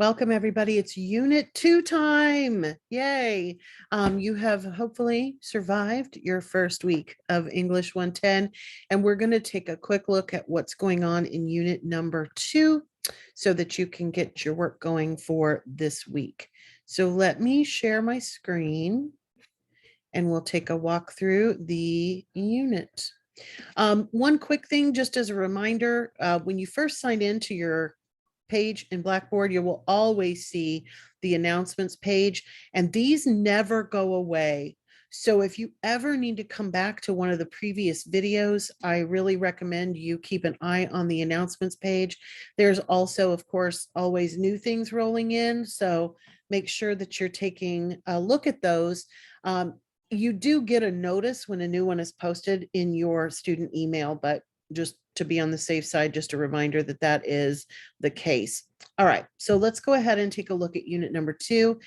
Welcome, everybody. It's Unit 2 time. Yay. You have hopefully survived your first week of English 110, and we're going to take a quick look at what's going on in Unit number 2 so that you can get your work going for this week. So let me share my screen, and we'll take a walk through the unit. One quick thing, just as a reminder, when you first sign into your page in Blackboard, you will always see the announcements page, and these never go away. So if you ever need to come back to one of the previous videos, I really recommend you keep an eye on the announcements page. There's also, of course, always new things rolling in, so make sure that you're taking a look at those. You do get a notice when a new one is posted in your student email, but just to be on the safe side, just a reminder that that is the case. All right, so let's go ahead and take a look at unit number 2.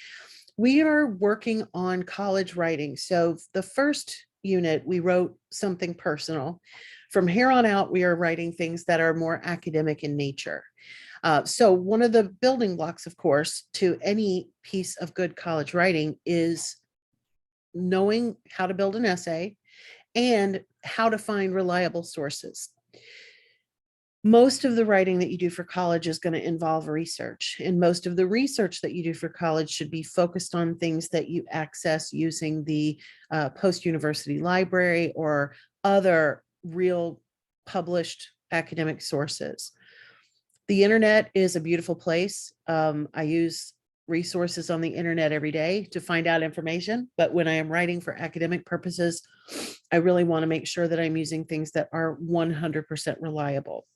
We are working on college writing. So the first unit, we wrote something personal. From here on out, we are writing things that are more academic in nature. So one of the building blocks, of course, to any piece of good college writing is knowing how to build an essay and how to find reliable sources. Most of the writing that you do for college is going to involve research, and most of the research that you do for college should be focused on things that you access using the post-university library or other real published academic sources. The internet is a beautiful place. I use resources on the internet every day to find out information, but when I am writing for academic purposes, I really want to make sure that I'm using things that are 100% reliable.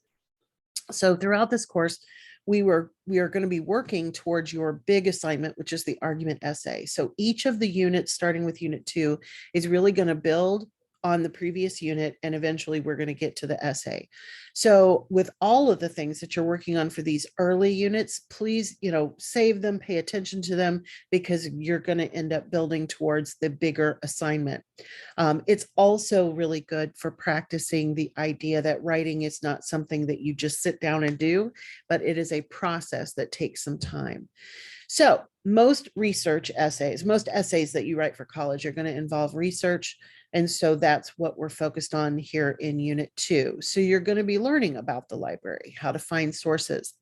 So throughout this course, we are going to be working towards your big assignment, which is the argument essay. So each of the units, starting with unit 2, is really going to build on the previous unit, and eventually we're going to get to the essay. So with all of the things that you're working on for these early units, please, save them, pay attention to them, because you're going to end up building towards the bigger assignment. It's also really good for practicing the idea that writing is not something that you just sit down and do, but it is a process that takes some time. So most essays that you write for college are going to involve research. And so that's what we're focused on here in Unit 2. So you're going to be learning about the library, how to find sources,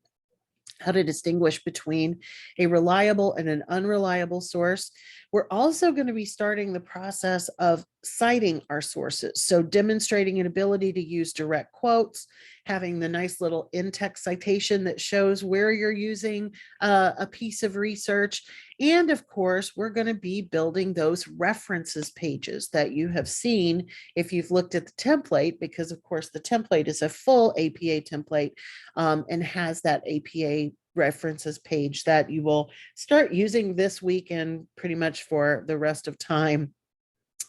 how to distinguish between a reliable and an unreliable source. We're also going to be starting the process of citing our sources. So demonstrating an ability to use direct quotes, having the nice little in-text citation that shows where you're using a piece of research. And of course, we're going to be building those references pages that you have seen if you've looked at the template, because of course the template is a full APA template and has that APA references page that you will start using this week and pretty much for the rest of time.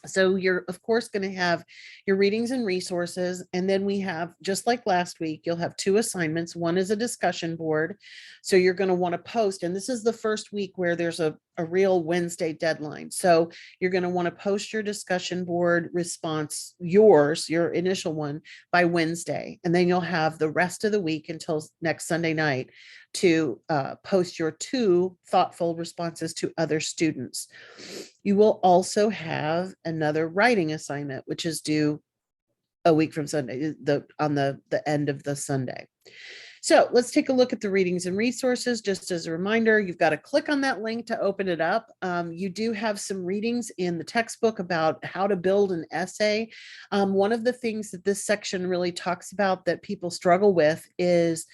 So you're, of course, going to have your readings and resources. And then we have, just like last week, you'll have 2 assignments. One is a discussion board. So you're going to want to post, and this is the first week where there's a real Wednesday deadline. So you're going to want to post your discussion board response, your initial one, by Wednesday. And then you'll have the rest of the week until next Sunday night to post your 2 thoughtful responses to other students. You will also have another writing assignment, which is due a week from Sunday, on the end of the Sunday. So let's take a look at the readings and resources. Just as a reminder, you've got to click on that link to open it up. You do have some readings in the textbook about how to build an essay. One of the things that this section really talks about that people struggle with is,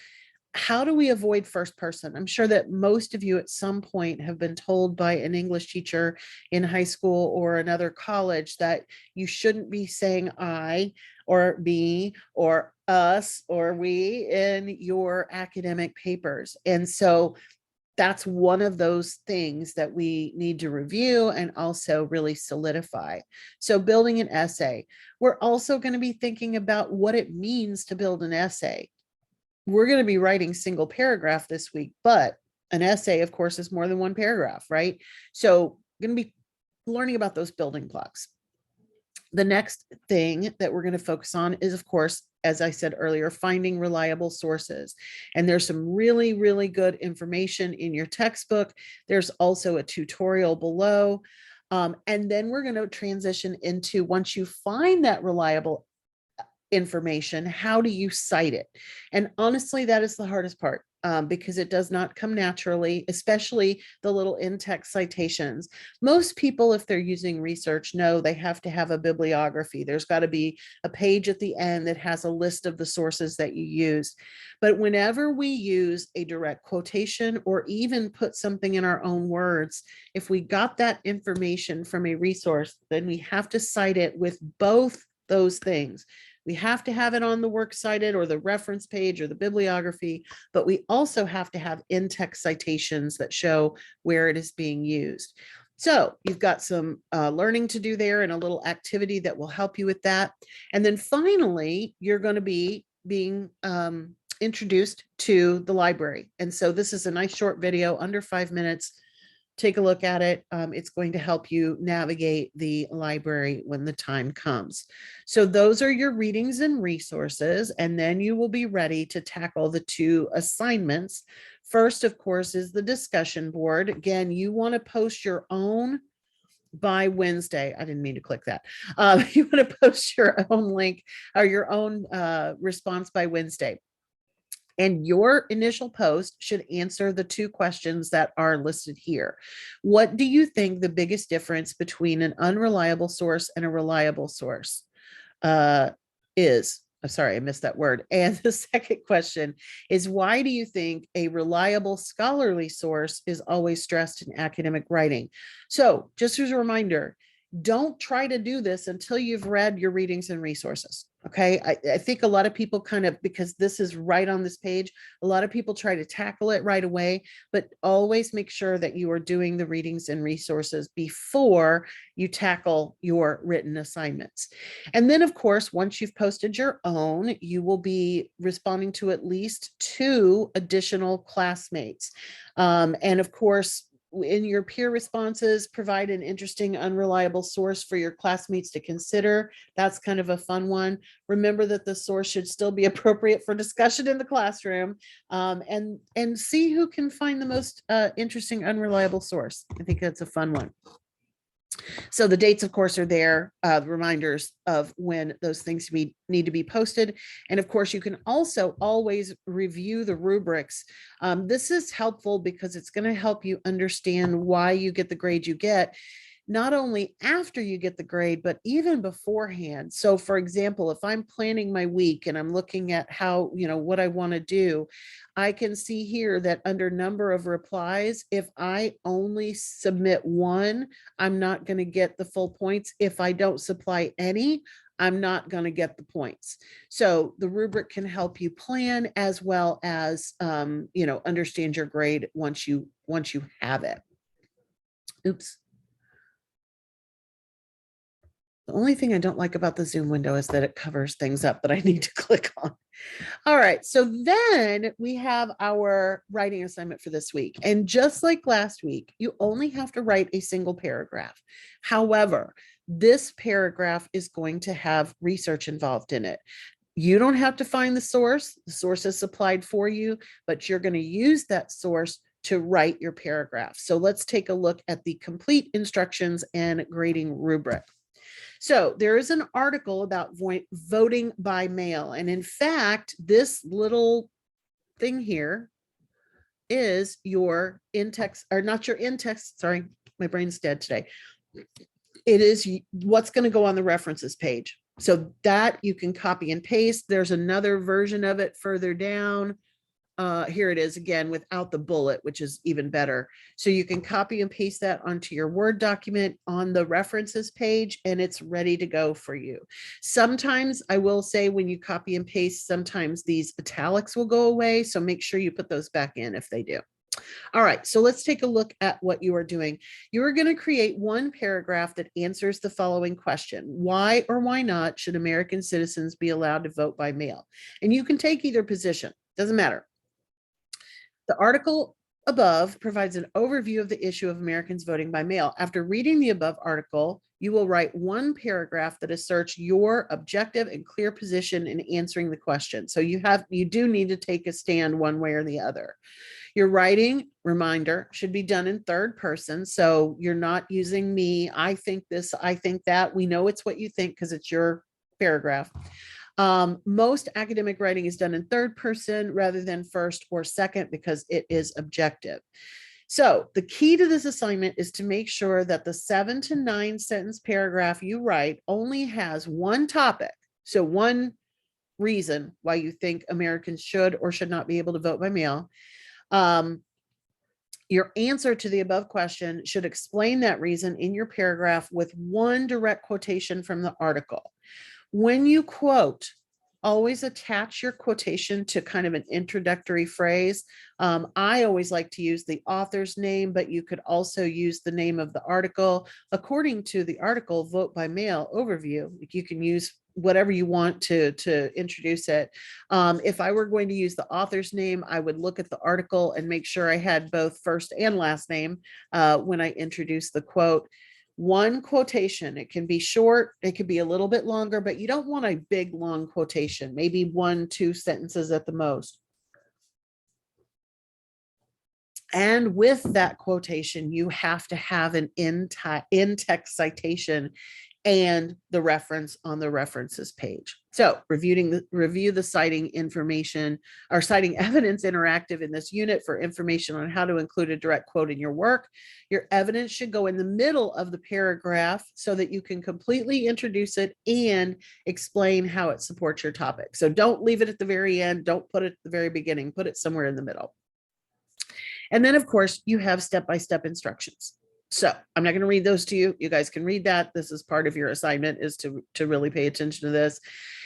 how do we avoid first person? I'm sure that most of you at some point have been told by an English teacher in high school or another college that you shouldn't be saying I or me or us or we in your academic papers. And so that's one of those things that we need to review and also really solidify. So building an essay, we're also going to be thinking about what it means to build an essay. We're going to be writing single paragraph this week, but an essay, of course, is more than one paragraph, right? So I'm going to be learning about those building blocks. The next thing that we're going to focus on is, of course, as I said earlier, finding reliable sources. And there's some really, really good information in your textbook. There's also a tutorial below. And then we're going to transition into, once you find that reliable information, how do you cite it? And honestly, that is the hardest part, because it does not come naturally, especially the little in-text citations. Most people, if they're using research, know they have to have a bibliography. There's got to be a page at the end that has a list of the sources that you use. But whenever we use a direct quotation or even put something in our own words, if we got that information from a resource, then we have to cite it with both those things. We have to have it on the works cited or the reference page or the bibliography, but we also have to have in-text citations that show where it is being used. So you've got some learning to do there and a little activity that will help you with that. And then finally, you're going to be being introduced to the library. And so this is a nice short video, under 5 minutes. Take a look at it. It's going to help you navigate the library when the time comes. So those are your readings and resources, and then you will be ready to tackle the 2 assignments. First, of course, is the discussion board. Again, you want to post your own by Wednesday. I didn't mean to click that. You want to post your own link or your own response by Wednesday. And your initial post should answer the 2 questions that are listed here. What do you think the biggest difference between an unreliable source and a reliable source is? I'm sorry, I missed that word. And the second question is, why do you think a reliable scholarly source is always stressed in academic writing? So just as a reminder, don't try to do this until you've read your readings and resources. Okay. I think a lot of people kind of, because this is right on this page, a lot of people try to tackle it right away, but always make sure that you are doing the readings and resources before you tackle your written assignments. And then, of course, once you've posted your own, you will be responding to at least 2 additional classmates. And of course, in your peer responses, provide an interesting, unreliable source for your classmates to consider. That's kind of a fun one. Remember that the source should still be appropriate for discussion in the classroom, and see who can find the most interesting, unreliable source. I think that's a fun one. So the dates, of course, are there, the reminders of when those things need to be posted. And of course, you can also always review the rubrics. This is helpful because it's going to help you understand why you get the grade you get, not only after you get the grade, but even beforehand. So for example, if I'm planning my week and I'm looking at how, what I want to do, I can see here that under number of replies, if I only submit 1, I'm not going to get the full points. If I don't supply any, I'm not going to get the points. So the rubric can help you plan as well as, understand your grade once you have it. Oops. The only thing I don't like about the Zoom window is that it covers things up that I need to click on. All right, so then we have our writing assignment for this week. And just like last week, you only have to write a single paragraph. However, this paragraph is going to have research involved in it. You don't have to find the source is supplied for you, but you're going to use that source to write your paragraph. So let's take a look at the complete instructions and grading rubric. So there is an article about voting by mail. And in fact, this little thing here is your in-text, or not your in-text, sorry, my brain's dead today. It is what's going to go on the references page. So that you can copy and paste. There's another version of it further down. Here it is again without the bullet, which is even better. So you can copy and paste that onto your Word document on the references page, and it's ready to go for you. Sometimes I will say when you copy and paste, sometimes these italics will go away. So make sure you put those back in if they do. All right, so let's take a look at what you are doing. You are going to create 1 paragraph that answers the following question: why or why not should American citizens be allowed to vote by mail? And you can take either position, doesn't matter. The article above provides an overview of the issue of Americans voting by mail. After reading the above article, you will write one paragraph that asserts your objective and clear position in answering the question. So you do need to take a stand one way or the other. Your writing, reminder, should be done in third person. So you're not using me. I think this, I think that. We know it's what you think because it's your paragraph. Most academic writing is done in third person rather than first or second because it is objective. So the key to this assignment is to make sure that the 7 to 9 sentence paragraph you write only has one topic. So one reason why you think Americans should or should not be able to vote by mail. Your answer to the above question should explain that reason in your paragraph with one direct quotation from the article. When you quote, always attach your quotation to kind of an introductory phrase. I always like to use the author's name, but you could also use the name of the article. According to the article, Vote by Mail Overview, you can use whatever you want to introduce it. If I were going to use the author's name, I would look at the article and make sure I had both first and last name when I introduce the quote. One quotation, it can be short, it could be a little bit longer, but you don't want a big long quotation, maybe 1-2 sentences at the most. And with that quotation, you have to have an in-text citation and the reference on the references page. So review the citing information or citing evidence interactive in this unit for information on how to include a direct quote in your work. Your evidence should go in the middle of the paragraph so that you can completely introduce it and explain how it supports your topic. So don't leave it at the very end. Don't put it at the very beginning. Put it somewhere in the middle. And then, of course, you have step-by-step instructions. So I'm not going to read those to you. You guys can read that. This is part of your assignment, is to really pay attention to this.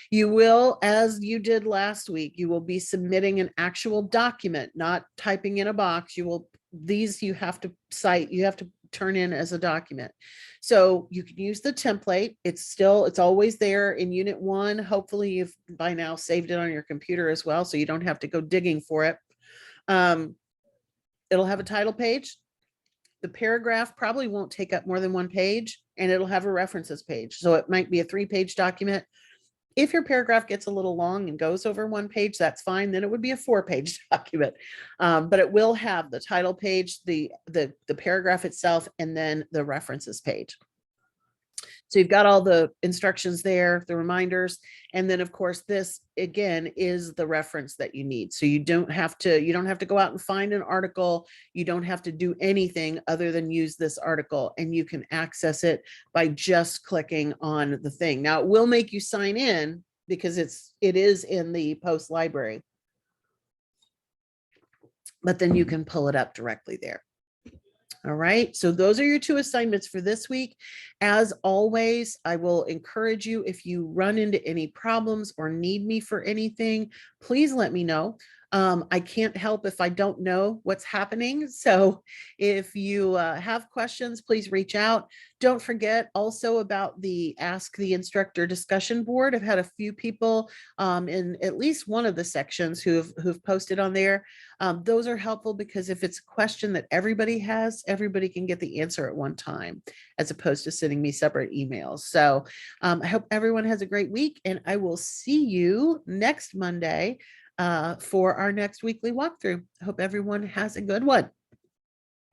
You will, as you did last week, you will be submitting an actual document, not typing in a box. These you have to cite, you have to turn in as a document. So you can use the template. It's always there in Unit 1. Hopefully you've by now saved it on your computer as well, so you don't have to go digging for it. It'll have a title page. The paragraph probably won't take up more than 1 page, and it'll have a references page. So it might be a 3-page document. If your paragraph gets a little long and goes over 1 page, that's fine. Then it would be a 4-page document. But it will have the title page, the paragraph itself, and then the references page. So you've got all the instructions there, the reminders, and then of course this again is the reference that you need. So you don't have to go out and find an article. You don't have to do anything other than use this article, and you can access it by just clicking on the thing. Now it will make you sign in because it is in the post library, but then you can pull it up directly there. All right, so those are your 2 assignments for this week. As always, I will encourage you, if you run into any problems or need me for anything, please let me know. I can't help if I don't know what's happening. So if you have questions, please reach out. Don't forget also about the Ask the Instructor discussion board. I've had a few people in at least one of the sections who've posted on there. Those are helpful because if it's a question that everybody has, everybody can get the answer at one time, as opposed to sending me separate emails. So I hope everyone has a great week, and I will see you next Monday for our next weekly walkthrough. I hope everyone has a good one.